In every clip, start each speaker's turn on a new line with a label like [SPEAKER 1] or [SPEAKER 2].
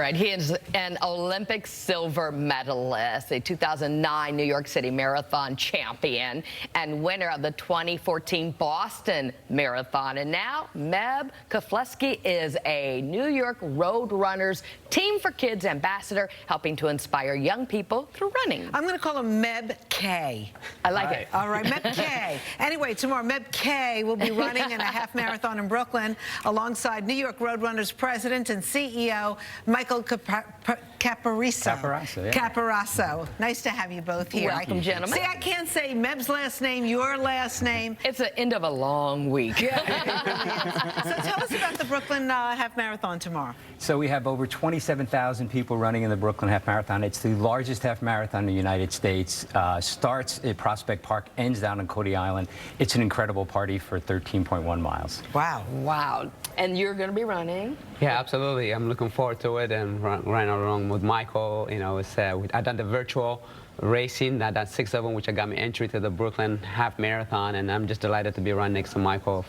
[SPEAKER 1] right, he is an Olympic silver medalist, a 2009 New York City Marathon champion, and winner of the 2014 Boston Marathon. And now Meb Kafleski is a New York Road Runners Team for Kids ambassador, helping to inspire young people through running.
[SPEAKER 2] I'm going to call him Meb K.
[SPEAKER 1] I like it.
[SPEAKER 2] All right, Meb K. Anyway, tomorrow Meb K will be running in a half marathon in Brooklyn alongside New York Road Runners president and CEO Michael Capariso.
[SPEAKER 3] Capiraso, yeah.
[SPEAKER 2] Capiraso. Nice to have you both here.
[SPEAKER 1] Welcome, gentlemen.
[SPEAKER 2] See, I can't say Meb's last name, your last name.
[SPEAKER 1] It's the end of a long week.
[SPEAKER 2] Yeah, it really is. So tell us about the Brooklyn half marathon tomorrow.
[SPEAKER 3] So we have over 27,000 people running in the Brooklyn Half Marathon. It's the largest half marathon in the United States. Starts at Prospect Park, ends down on Coney Island. It's an incredible party for 13.1 miles.
[SPEAKER 2] Wow.
[SPEAKER 1] Wow. And you're going to be running?
[SPEAKER 4] Yeah, absolutely. I'm looking forward to it and running along with Michael. You know, I've done the virtual racing. I've done 6 of them, which got me entry to the Brooklyn Half Marathon, and I'm just delighted to be running next to Michael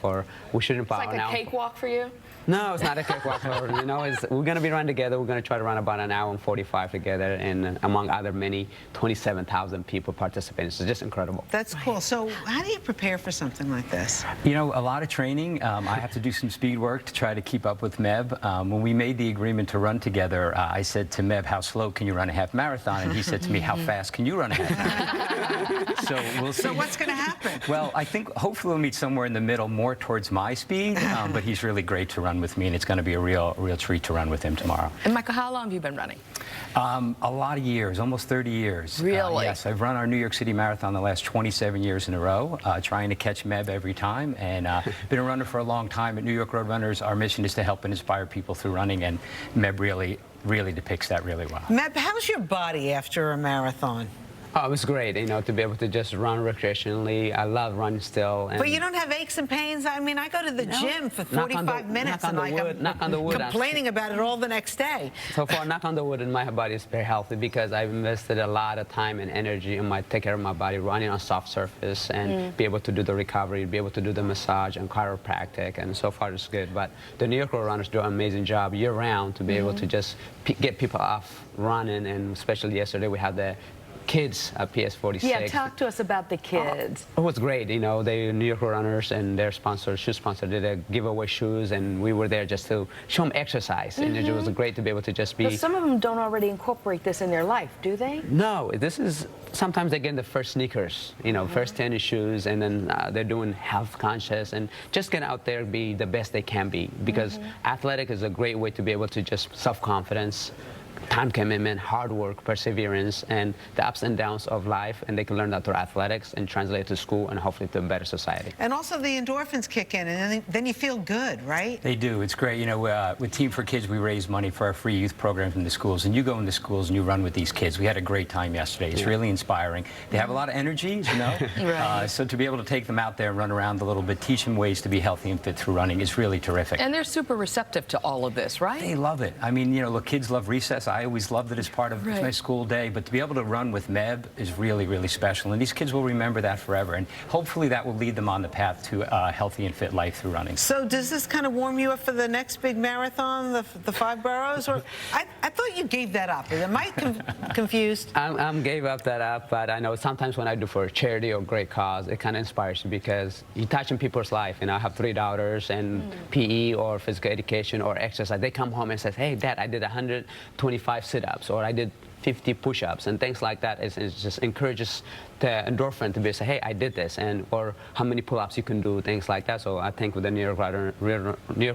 [SPEAKER 4] we shouldn't
[SPEAKER 1] It's like a cakewalk for you?
[SPEAKER 4] No, it's not a cakewalk. You know, we're going to be running together. We're going to try to run about an hour and 45 together, and among other many 27,000 people participating. So just incredible.
[SPEAKER 2] That's cool. So how do you prepare for something like this?
[SPEAKER 3] You know, a lot of training. I have to do some speed work to try to keep up with Meb. When we made the agreement to run together, I said to Meb, how slow can you run a half marathon? And he said to me, how fast can you run a half marathon? So we'll see.
[SPEAKER 2] So what's going to happen?
[SPEAKER 3] Well, I think hopefully we'll meet somewhere in the middle, more towards my speed, but he's really great to run with me, and it's going to be a real treat to run with him tomorrow.
[SPEAKER 1] And Michael, how long have you been running?
[SPEAKER 3] A lot of years, almost 30 years.
[SPEAKER 1] Really?
[SPEAKER 3] Yes, I've run our New York City Marathon the last 27 years in a row, trying to catch Meb every time, and been a runner for a long time. At New York Road Runners, our mission is to help and inspire people through running, and Meb really depicts that really well.
[SPEAKER 2] Meb, how's your body after a marathon?
[SPEAKER 4] Oh, it was great, you know, to be able to just run recreationally. I love running still.
[SPEAKER 2] But you don't have aches and pains? I mean, I go to the gym for 45 minutes and I'm complaining about it all the next day.
[SPEAKER 4] So far, knock on the wood, and my body is very healthy because I've invested a lot of time and energy in take care of my body, running on soft surface, and be able to do the recovery, be able to do the massage and chiropractic, and so far it's good. But the New York Road Runners do an amazing job year-round to be able to just get people off running, and especially yesterday we had the kids at PS46.
[SPEAKER 1] Yeah, talk to us about the kids.
[SPEAKER 4] It was great. You know, the New York Runners and their sponsor, shoe sponsor, did a giveaway shoes, and we were there just to show them exercise. And it was great to be able to just be.
[SPEAKER 1] But some of them don't already incorporate this in their life, do they?
[SPEAKER 4] No, this is sometimes they get the first sneakers, you know, first tennis shoes, and then they're doing health conscious and just get out there, be the best they can be, because athletic is a great way to be able to just self-confidence, time commitment, hard work, perseverance, and the ups and downs of life, and they can learn that through athletics and translate it to school and hopefully to a better society.
[SPEAKER 2] And also the endorphins kick in, and then you feel good, right?
[SPEAKER 3] They do. It's great. You know, with Team for Kids, we raise money for our free youth programs in the schools, and you go into schools and you run with these kids. We had a great time yesterday. It's really inspiring. They have a lot of energy, you know, so to be able to take them out there and run around a little bit, teach them ways to be healthy and fit through running is really terrific.
[SPEAKER 1] And they're super receptive to all of this, right?
[SPEAKER 3] They love it. I mean, you know, look, kids love recess. I always loved it as part of my school day, but to be able to run with Meb is really special, and these kids will remember that forever, and hopefully that will lead them on the path to a healthy and fit life through running.
[SPEAKER 2] So does this kind of warm you up for the next big marathon, the 5 boroughs? Or I thought you gave that up. Am I confused?
[SPEAKER 4] I gave up that up, but I know sometimes when I do for a charity or great cause, it kind of inspires you because you're touching people's life. You know, I have 3 daughters, and PE or physical education or exercise, they come home and say, hey, Dad, I did 125 sit-ups, or I did 50 push-ups, and things like that. It just encourages the endorphin to be say, hey, I did this, and or how many pull-ups you can do, things like that. So I think with the New York Road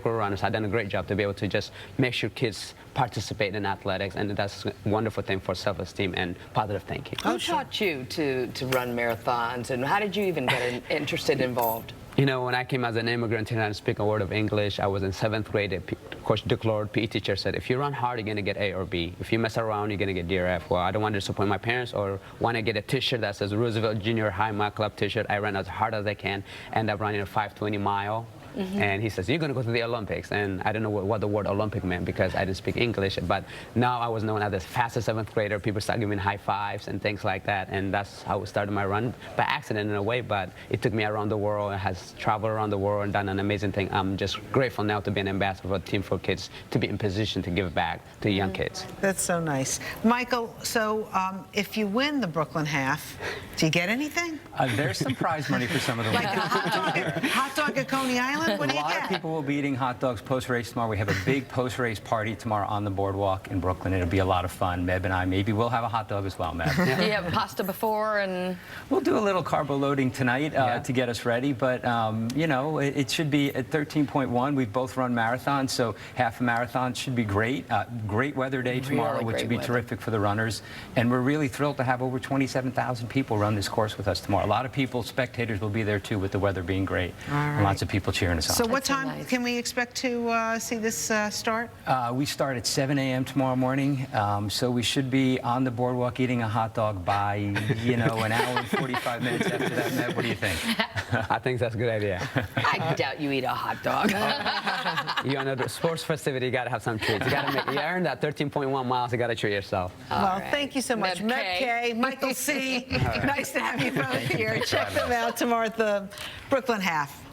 [SPEAKER 4] Runners, I've done a great job to be able to just make sure kids participate in athletics, and that's a wonderful thing for self-esteem and positive thinking.
[SPEAKER 1] Who taught you to run marathons, and how did you even get interested, involved?
[SPEAKER 4] You know, when I came as an immigrant and I didn't speak a word of English, I was in 7th grade. Coach DeClore, PE teacher, said, if you run hard, you're going to get A or B. If you mess around, you're going to get D or F. Well, I don't want to disappoint my parents or want to get a t-shirt that says Roosevelt Junior High My Club t-shirt. I ran as hard as I can, end up running a 5:20 mile. And he says, you're going to go to the Olympics. And I don't know what the word Olympic meant because I didn't speak English. But now I was known as the fastest 7th grader. People started giving me high fives and things like that. And that's how I started my run, by accident in a way. But it took me around the world. I has traveled around the world and done an amazing thing. I'm just grateful now to be an ambassador for Team for Kids, to be in position to give back to young kids.
[SPEAKER 2] That's so nice. Michael, so if you win the Brooklyn half, do you get anything?
[SPEAKER 3] There's some prize money for some of the
[SPEAKER 2] Like
[SPEAKER 3] winners.
[SPEAKER 2] a hot dog at Coney Island? What do
[SPEAKER 3] A
[SPEAKER 2] you
[SPEAKER 3] lot
[SPEAKER 2] get?
[SPEAKER 3] of people will be eating hot dogs post-race tomorrow. We have a big post-race party tomorrow on the boardwalk in Brooklyn. It'll be a lot of fun. Meb and I, maybe we'll have a hot dog as well, Meb.
[SPEAKER 1] Do you have pasta before? And
[SPEAKER 3] We'll do a little carbo loading tonight to get us ready, but you know, it should be at 13.1. We've both run marathons, so half a marathon should be great. Great weather day tomorrow,
[SPEAKER 1] Really
[SPEAKER 3] which
[SPEAKER 1] great
[SPEAKER 3] would be
[SPEAKER 1] weather.
[SPEAKER 3] terrific for the runners. And we're really thrilled to have over 27,000 people run this course with us tomorrow. A lot of people, spectators, will be there too, with the weather being great. And lots of people cheering us on.
[SPEAKER 2] So what
[SPEAKER 1] That's so
[SPEAKER 2] time
[SPEAKER 1] nice.
[SPEAKER 2] can we expect to see this start?
[SPEAKER 3] We start at 7 a.m. tomorrow morning, so we should be on the boardwalk eating a hot dog by, you know, an hour and 45 minutes after that. Meb, what do you think?
[SPEAKER 4] I think that's a good idea.
[SPEAKER 1] I doubt you eat a hot dog.
[SPEAKER 4] You know, the sports festivity, you got to have some treats. You got to make, you earned that 13.1 miles, you got to treat yourself.
[SPEAKER 2] Well,
[SPEAKER 1] right.
[SPEAKER 2] thank you so much.
[SPEAKER 1] Meb
[SPEAKER 2] Meb
[SPEAKER 1] K.
[SPEAKER 2] K, Michael C. Nice to have you both here.
[SPEAKER 3] for
[SPEAKER 2] Check
[SPEAKER 3] having
[SPEAKER 2] them out tomorrow at the Brooklyn half.